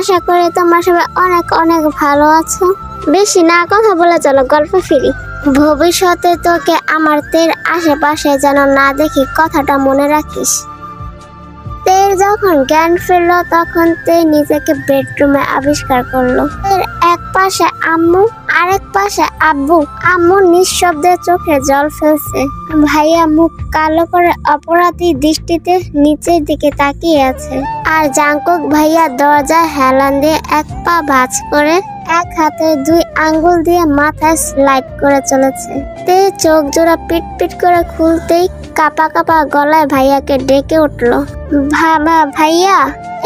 আশা করি তোমরা সবাই অনেক অনেক ভালো আছো। বেশি না কথা বলে চলো গল্প ফিরি। ভবিষ্যতে তোকে আমার তের আশেপাশে যেন না দেখি, কথাটা মনে রাখিস। তের যখন জ্ঞান ফিরল তখন তে নিজেকে বেডরুমে আবিষ্কার করলো। এর এক পাশে আম্মু, আরেক পাশে আব্বু। আম্মু নিঃশব্দে চোখে জল ফেলছে। ভাইয়া মুখ কালো করে অপরাধী দৃষ্টিতে নিচের দিকে তাকিয়ে আছে। আর জাঙ্কুক ভাইয়া দরজা হেলান দিয়ে এক পা ভাঁজ করে এক হাতে 2 আঙ্গুল দিয়ে মাথায় স্লাইড করে চলেছে। তে চোখ জোড়া পিট পিট করে খুলতেই কাপা কাপা গলায় ভাইয়াকে ডেকে উঠলো। ভাইয়া।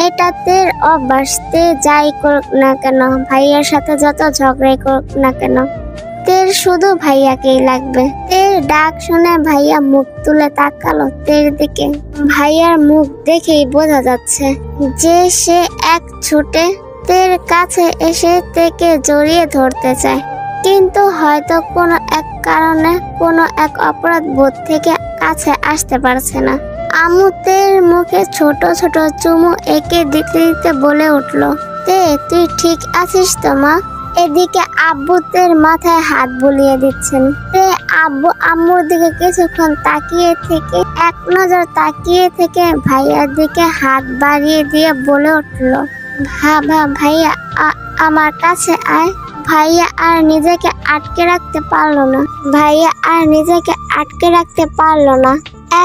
এটা তের অভ্যাস। তে যাই করুক না কেন, ভাইয়ার সাথে যত ঝগড়াই করুক না কেন, তের শুধু ভাইয়াকেই লাগবে। তের ডাক শুনে ভাইয়া মুখ তুলে তাকালো তের দিকে। ভাইয়ার মুখ দেখেই বোঝা যাচ্ছে যে সে এক ছুটে তের কাছে এসে তেকে জড়িয়ে ধরতে চায়, কিন্তু হয়তো কোনো এক কারণে কোনো এক অপরাধ বোধ থেকে কাছে আসতে পারছে না। আম্মু তের মুখে ছোট ছোট চুমু এঁকে দিতে দিতে বলে উঠলো, তে তুই ঠিক আছিস তো মা? এদিকে আব্বু তের মাথায় হাত বুলিয়ে দিচ্ছেন। তে আব্বু আম্মুর দিকে কিছুক্ষণ তাকিয়ে থেকে এক নজর তাকিয়ে থেকে ভাইয়ার দিকে হাত বাড়িয়ে দিয়ে বলে উঠলো, ভাইয়া আমার কাছে আয়। ভাইয়া আর নিজেকে আটকে রাখতে পারলো না।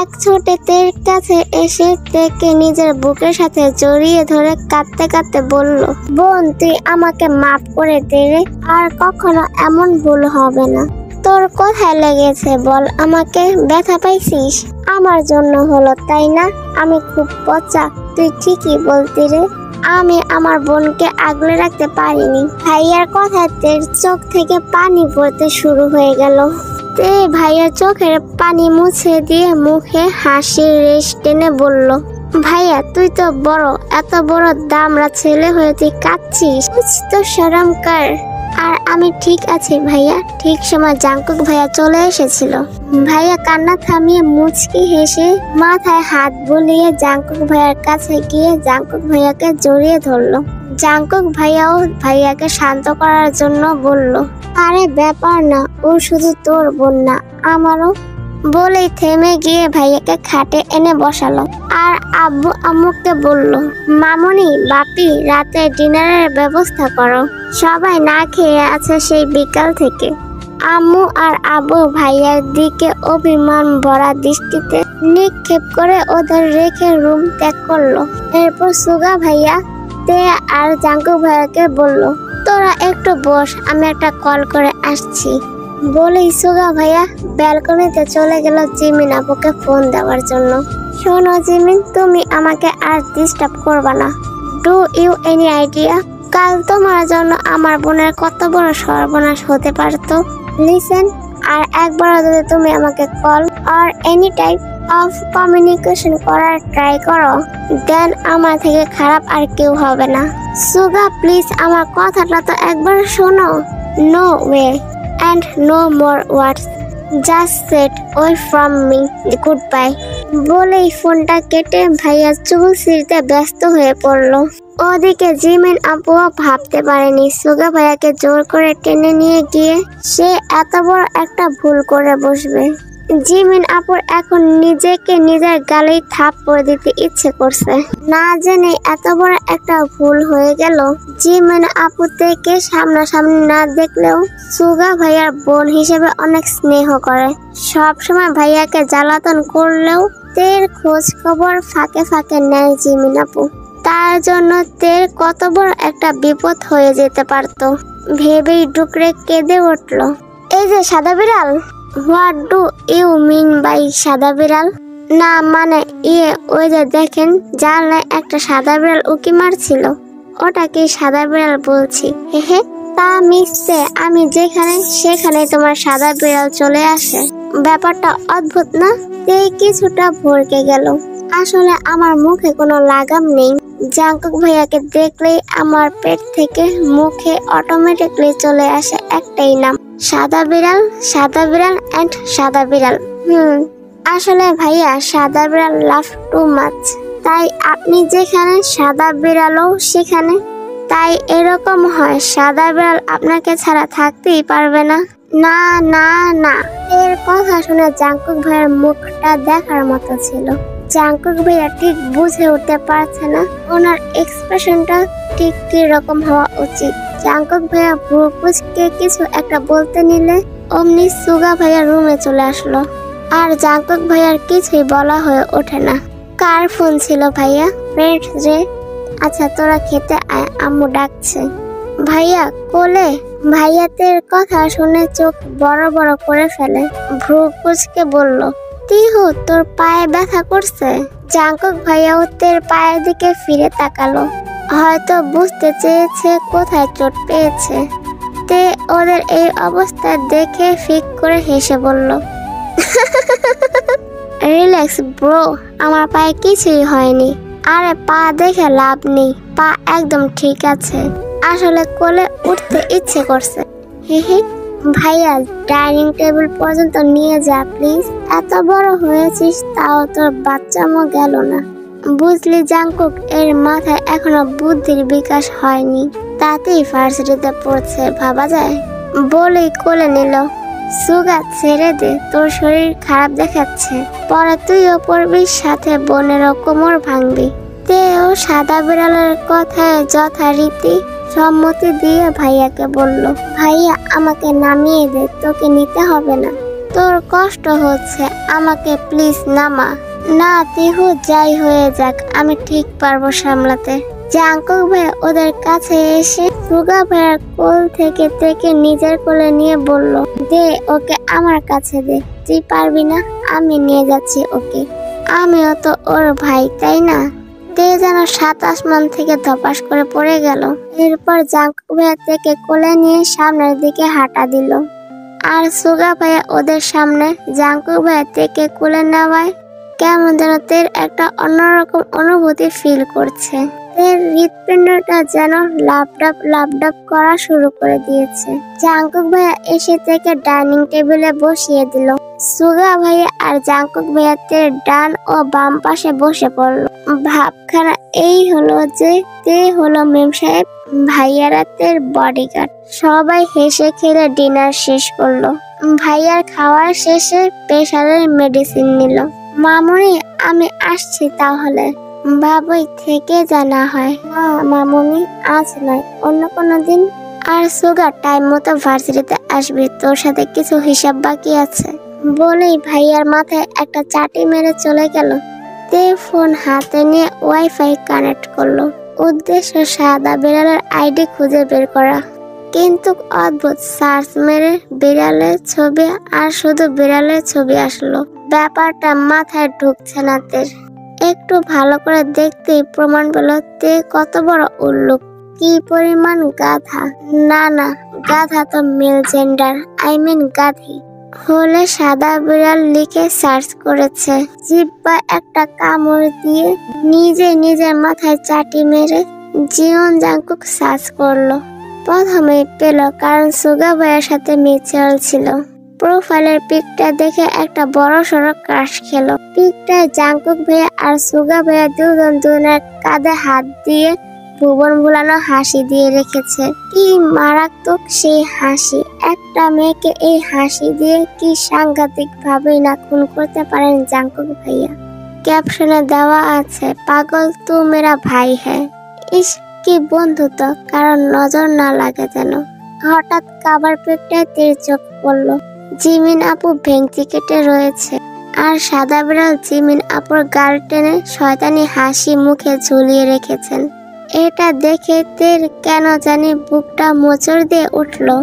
এক ছোটে তের কাছে এসে তেকে নিজের বুকের সাথে জড়িয়ে ধরে কাঁদতে কাঁদতে বলল, বোন তুই আমাকে মাফ করে দে রে, আর কখনো এমন ভুল হবে না। তোর কোথায় লেগেছে বল আমাকে? ব্যথা পাইছিস? আমার জন্য হলো তাই না? আমি খুব পচা, তুই ঠিকই বলতি রে। আমি আমার বোনকে আগলে রাখতে পারিনি। ভাইয়ার কথায় তের চোখ থেকে পানি পড়তে শুরু হয়ে গেল। তে ভাইয়ার চোখের পানি মুছে দিয়ে মুখে হাসির রেশ টেনে বলল, ভাইয়া তুই তো এত বড় দামড়া ছেলে হয়ে তুই কাঁদছিস? তো শরম কর। আর আমি ঠিক আছি ভাইয়া। ঠিক সময় জাঙ্কুক ভাইয়া চলে এসেছিল। ভাইয়া কান্না থামিয়ে মুচকি হেসে মাথায় হাত বুলিয়ে জাঙ্কুক ভাইয়ার কাছে গিয়ে জাঙ্কুক ভাইয়াকে জড়িয়ে ধরলো। জাঙ্কুক ভাইয়াও ভাইয়াকে শান্ত করার জন্য বলল, আরে ব্যাপার না, ও শুধু তোর বোন না, আমারও। বলেই থেমে গিয়ে ভাইয়াকে খাটে এনে বসালো। আর আব্বু আম্মুকে বলল, মামুনি বাপি রাতে ডিনারের ব্যবস্থা করো, সবাই না খেয়ে আছে সেই বিকাল থেকে। আম্মু আর আব্বু ভাইয়ার দিকে অভিমান ভরা দৃষ্টিতে নিক্ষেপ করে ওদের রেখে রুম ত্যাগ করলো। এরপর সুগা ভাইয়া তে আর জাঙ্কুক ভাইয়াকে বলল, তোরা একটু বস, আমি একটা কল করে আসছি। বলেই সুগা ভাইয়া ব্যালকনিতে চলে গেল জিমিন আপুকে ফোন দেওয়ার জন্য। শোনো জিমিন, তুমি আমাকে আর ডিস্টার্ব করবা না। ডু ইউ এনি আইডিয়া কাল তোমার জন্য আমার বোনের কত বড় সর্বনাশ হতে পারতো? লিসেন, আর একবার যদি তুমি আমাকে কল আর এনি টাইপ অফ কমিউনিকেশন করার ট্রাই করো, দেন আমার থেকে খারাপ আর কেউ হবে না। সুগা প্লিজ আমার কথাটা তো একবার শোনো। No way and no more words, just sit away from me, goodbye। বলেই ফোনটা কেটে ভাইয়া চুল ছিঁড়তে ব্যস্ত হয়ে পড়লো। ওদিকে জিমিন আপুও ভাবতে পারেনি সুগা ভাইয়াকে জোর করে টেনে নিয়ে গিয়ে সে এত বড় একটা ভুল করে বসবে। জিমিন আপুর এখন নিজেকে নিজের গালেই থাপ্পড় দিতে ইচ্ছে করছে। না জেনে এত বড় একটা ভুল হয়ে গেল। জিমিন আপু থেকে সামনাসামনি না দেখলেও সুগা ভাইয়ার বোন হিসেবে অনেক স্নেহ করে। সব সময় ভাইয়াকে জ্বালাতন করলেও তের খোঁজ খবর ফাঁকে ফাঁকে নেয় জিমিন আপু। তার জন্য তের কত বড় একটা বিপদ হয়ে যেতে পারতো ভেবেই ডুকরে কেঁদে উঠল। এই যে সাদা বিড়াল। What do you mean by সাদা বিড়াল? না মানে ওই যে দেখেন জানলায় একটা সাদা বিড়াল উকি মারছিল, ওটাকে সাদা বিড়াল বলছি। হে তা মিশছে, আমি যেখানে সেখানে তোমার সাদা বিড়াল চলে আসে। ব্যাপারটা অদ্ভুত না? তেই কিছুটা ভরকে গেল। আসলে আমার মুখে কোনো লাগাম নেই। জাঙ্কুক ভাইয়াকে দেখলেই আমার পেট থেকে মুখে অটোমেটিকলি চলে আসে একটাই নাম, সাদা বিড়াল। সাদা বিড়াল এন্ড সাদা বিড়াল। আসলে ভাইয়া সাদা বিড়াল লাভ টু মাচ, তাই আপনি যেখানে সাদা বিড়ালও সেখানে। তাই এরকম হয়। সাদা বিড়াল আপনাকে ছাড়া থাকতেই পারবে না। না না না। এর কথা শুনে জাঙ্কুক ভাইয়ের মুখটা দেখার মতো ছিল। জাঙ্কুক ভাইয়া ঠিক বুঝে উঠতে পারছে না ওনার এক্সপ্রেশনটা ঠিক কি রকম হওয়া উচিত। জাঙ্কুক ভাইয়া ভ্রুকুচকে কিছু একটা বলতে নিলে অমনি সুগা ভাইয়া রুমে চলে আসলো। আর জাঙ্কুক ভাইয়ার কিছুই বলা হয়ে ওঠে না। কার ফোন ছিল ভাইয়া? ফ্রেন্ড রে। আচ্ছা তোরা খেতে আয়, আম্মু ডাকছে। ভাইয়া কোলে? ভাইয়াতের কথা শুনে চোখ বড় বড় করে ফেলে, ভ্রুকুচকে বলল, তিহু তোর পায়ে ব্যথা করছে? জাঙ্কুক ভাইয়াও তের পায়ের দিকে ফিরে তাকালো, হয়তো বুঝতে চেয়েছে কোথায় চোট পেয়েছে। তে ওদের এই অবস্থা দেখে ফিক করে হেসে বলল, রিল্যাক্স ব্রো, আমার পায়ে কিছুই হয়নি। আরে পা দেখে লাভ নেই, পা একদম ঠিক আছে। আসলে কোলে উঠতে ইচ্ছে করছে। হে হে। ভাইয়া ডাইনিং টেবিল পর্যন্ত নিয়ে যা প্লিজ। এত বড় হয়েছিস তাও তোর বাচ্চামো গেল না। বুঝলি জাঙ্কুক, এর মাথায় এখনো বুদ্ধির বিকাশ হয়নি, তাতেই ভার্সিটিতে পড়ছে, ভাবা যায়। বলেই কোলে নিল। সুগা ছেড়ে দে, তোর শরীর খারাপ দেখাচ্ছে, পরে তুইও পড়বি, সাথে বোনেরও কোমর ভাঙবি। তেও সাদা বিড়ালের কথায় যথারীতি সম্মতি দিয়ে ভাইয়াকে বলল, ভাইয়া আমাকে নামিয়ে দে, তোকে নিতে হবে না। তোর কষ্ট হচ্ছে, আমাকে প্লিজ নামা। না তিহু, যাই হয়ে যাক আমি ঠিক পারবো সামলাতে। জাঙ্কুক ভাইয়া ওদের কাছে এসে সুগা ভাইয়ার কোল থেকে তেকে নিজের কোলে নিয়ে বলল, দে ওকে আমার কাছে দে। তুই পারবি না? আমি নিয়ে যাচ্ছি ওকে, আমিও তো ওর ভাই তাই না? তে যেন ৭ আসমান থেকে ধপাস করে পড়ে গেল। এরপর জাঙ্কুক ভাইয়া তেকে কোলে নিয়ে সামনের দিকে হাঁটা দিল। আর সুগা ভাইয়া ওদের সামনে। জাঙ্কুক ভাইয়া তেকে কোলে নেওয়ায় কেমন যেন তের একটা অন্যরকম অনুভূতি ফিল করছে। তের হৃৎপিণ্ডটা যেন লাফডাপ করা শুরু করে দিয়েছে। জাঙ্কুক ভাইয়া এসে থেকে ডাইনিং টেবিলে বসিয়ে দিল। সুগা ভাইয়া আর জাঙ্কুক ভাইয়া তের ডান ও বাম পাশে বসে পড়লো। ভাবখানা এই হলো যে তে হলো মেম সাহেব, ভাইয়ারা তের বডিগার্ড। সবাই হেসে খেলে ডিনার শেষ করলো। ভাইয়ার খাওয়ার শেষে প্রেসারের মেডিসিন নিল। মামুনি আমি আসছি তাহলে। বাবুই থেকে জানা হয়। না মামুনি, আজ নয়, অন্য কোনো দিন। আর সুগার টাইম মতো ভার্সিটিতে আসবি, তোর সাথে কিছু হিসাব বাকি আছে। বলেই ভাইয়ার মাথায় একটা চাটি মেরে চলে গেল। তে ফোন হাতে নিয়ে ওয়াইফাই কানেক্ট করলো। উদ্দেশ্য সাদা বিড়ালের আইডি খুঁজে বের করা। কিন্তু অদ্ভুত, সার্চ মেরে বিড়ালের ছবি আর শুধু বিড়ালের ছবি আসলো। ব্যাপারটা মাথায় ঢুকছে না তের। একটু ভালো করে দেখতেই প্রমাণ পেল তে কত বড় উল্লুক, কি পরিমাণ গাধা। না না, গাধা তো মেল জেন্ডার, আই মিন গাধি। হলে সাদা বিড়াল লিখে সার্চ করেছে। জিব্বা একটা কামড় দিয়ে নিজের মাথায় চাটি মেরে জীবন জাঙ্কুক সার্চ করলো। প্রথমে পেল, কারণ সুগা ভাইয়ের সাথে মিউচুয়াল ছিল। প্রোফাইলের পিকটা দেখে একটা বড় সড়ো ক্রাশ খেলো। পিকটায় জাঙ্কুক ভাইয়া আর সুগা ভাইয়া দুজন দুজনের কাঁধে হাত দিয়ে ভুবন ভুলানো হাসি দিয়ে রেখেছে। কি মারাত্মক সেই হাসি! একটা মেয়েকে এই হাসি দিয়ে কি সাংঘাতিক ভাবেই না খুন করতে পারেন জাঙ্কুক ভাইয়া। ক্যাপশনে দেওয়া আছে, পাগল তু মেরা ভাই হ্যায়। ইস কি বন্ধুত্ব, কারণ নজর না লাগে যেন। হঠাৎ কাবার পিকটায় তীর চোখ পড়লো। জিমিন আপু ভেঙচি কেটে রয়েছে, আর সাদা বিড়াল জিমিন আপুর গাল টেনে শয়তানি হাসি মুখে ঝুলিয়ে রেখেছেন। এটা দেখে তের কেন জানি বুকটা মোচড় দিয়ে উঠলো।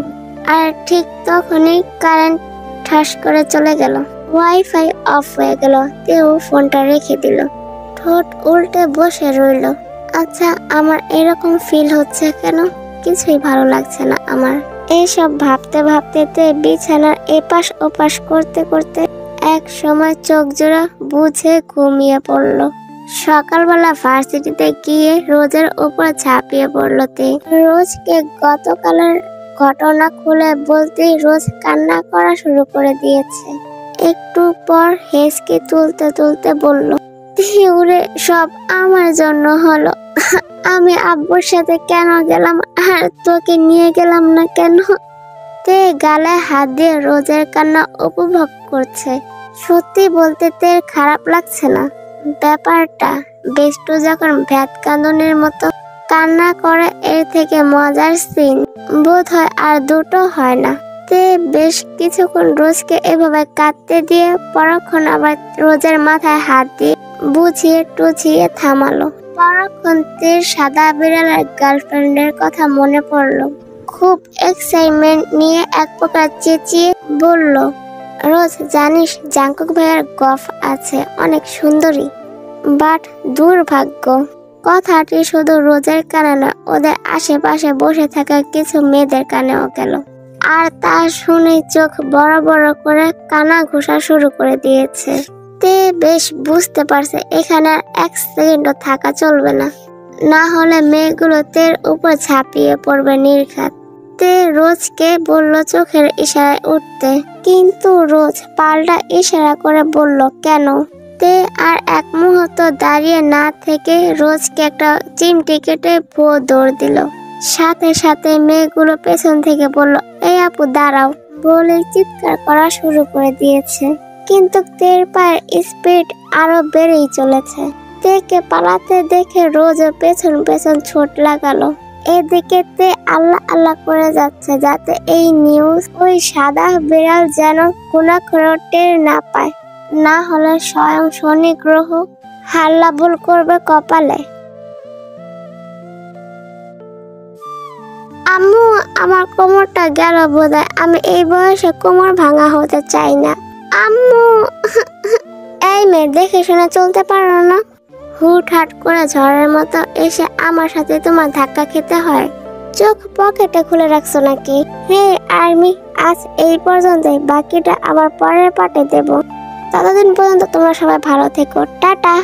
আর ঠিক তখনই কারেন্ট ঠাস করে চলে গেল। ওয়াইফাই অফ হয়ে গেল। তেও ফোনটা রেখে দিল। ঠোঁট উল্টে বসে রইল। আচ্ছা, আমার এরকম ফিল হচ্ছে কেন? কিছুই ভালো লাগছে না আমার। এইসব ভাবতে ভাবতে বিছানার এপাশ ওপাশ করতে করতে এক সময় চোখ জোড়া বুঝে ঘুমিয়ে পড়ল। সকালবেলা ভার্সিটিতে গিয়ে রোজের উপর ঝাঁপিয়ে পড়ল তে। রোজকে গতকালের ঘটনা খুলে বলতেই রোজ কান্না করা শুরু করে দিয়েছে। একটু পর হেসকে তুলতে তুলতে বলল, উড়ে সব আমার জন্য হলো। আমি আব্বুর সাথে কেন গেলাম আর তোকে নিয়ে গেলাম না কেন? তে গালে হাত দিয়ে রোজের কান্না উপভোগ করছে। সত্যি বলতে তের খারাপ লাগছে না ব্যাপারটা। বেষ্টু যখন ভ্যাট কাঁদনের মতো কান্না করে এর থেকে মজার সিন বোধ হয় আর দুটো হয় না। তে বেশ কিছুক্ষণ রোজকে এভাবে কাঁদতে দিয়ে পরক্ষণ আবার রোজের মাথায় হাত দিয়ে বুঝিয়ে টুঝিয়ে থামালো। পরক্ষণ তের সাদা বিড়ালের গার্লফ্রেন্ডের কথা মনে পড়লো। খুব এক্সাইটমেন্ট নিয়ে এক প্রকার চেঁচিয়ে বলল, রোজ জানিস জাঙ্কুক ভাইয়ার গফ আছে অনেক সুন্দরী, বাট দুর্ভাগ্য। কথাটি শুধু রোজের কানে না, ওদের আশেপাশে বসে থাকা কিছু মেয়েদের কানেও গেল। আর তা শুনে চোখ বড় বড় করে কানা ঘোষা শুরু করে দিয়েছে। তে বেশ বুঝতে পারছে এখানে আর এক সেকেন্ডও থাকা চলবে না, না হলে মেয়েগুলো তের উপর ঝাঁপিয়ে পড়বে নির্ঘাত। তে রোজকে বলল চোখের ইশারায় উঠতে, কিন্তু রোজ পাল্টা ইশারা করে বলল কেন? তে আর এক মুহূর্ত দাঁড়িয়ে না থেকে রোজকে একটা চিমটি কেটে ভুয়ো দৌড় দিল। সাথে সাথে মেয়েগুলো পেছন থেকে বলল, এই আপু দাঁড়াও, বলে চিৎকার করা শুরু করে দিয়েছে। কিন্তু তের পায়ের স্পিড আরো বেড়েই চলেছে। তেকে পালাতে দেখে রোজ পেছন পেছন ছোট লাগালো। এদিকে তে আল্লাহ আল্লাহ করে যাচ্ছে যাতে এই নিউজ ওই সাদা বিড়াল যেন কোনাক্ষরেও টের না পায়, না হলে স্বয়ং শনি গ্রহ হাল্লাবুল করবে কপালে। আম্মু আমার কোমরটা গেল বোধহয়, আমি এই বয়সে কোমর ভাঙা হতে চাই না। আম্মু এই মেয়ে দেখে শুনে চলতে পারো না? হুটহাট করে ঝড়ের মতো এসে আমার সাথে তোমার ধাক্কা খেতে হয়। চোখ পকেটে খুলে রাখছো নাকি? হে আর্মি, আজ এই পর্যন্তই, বাকিটা আবার পরের পার্টে দেব। ততদিন পর্যন্ত তোমরা সবাই ভালো থেকো, টাটা।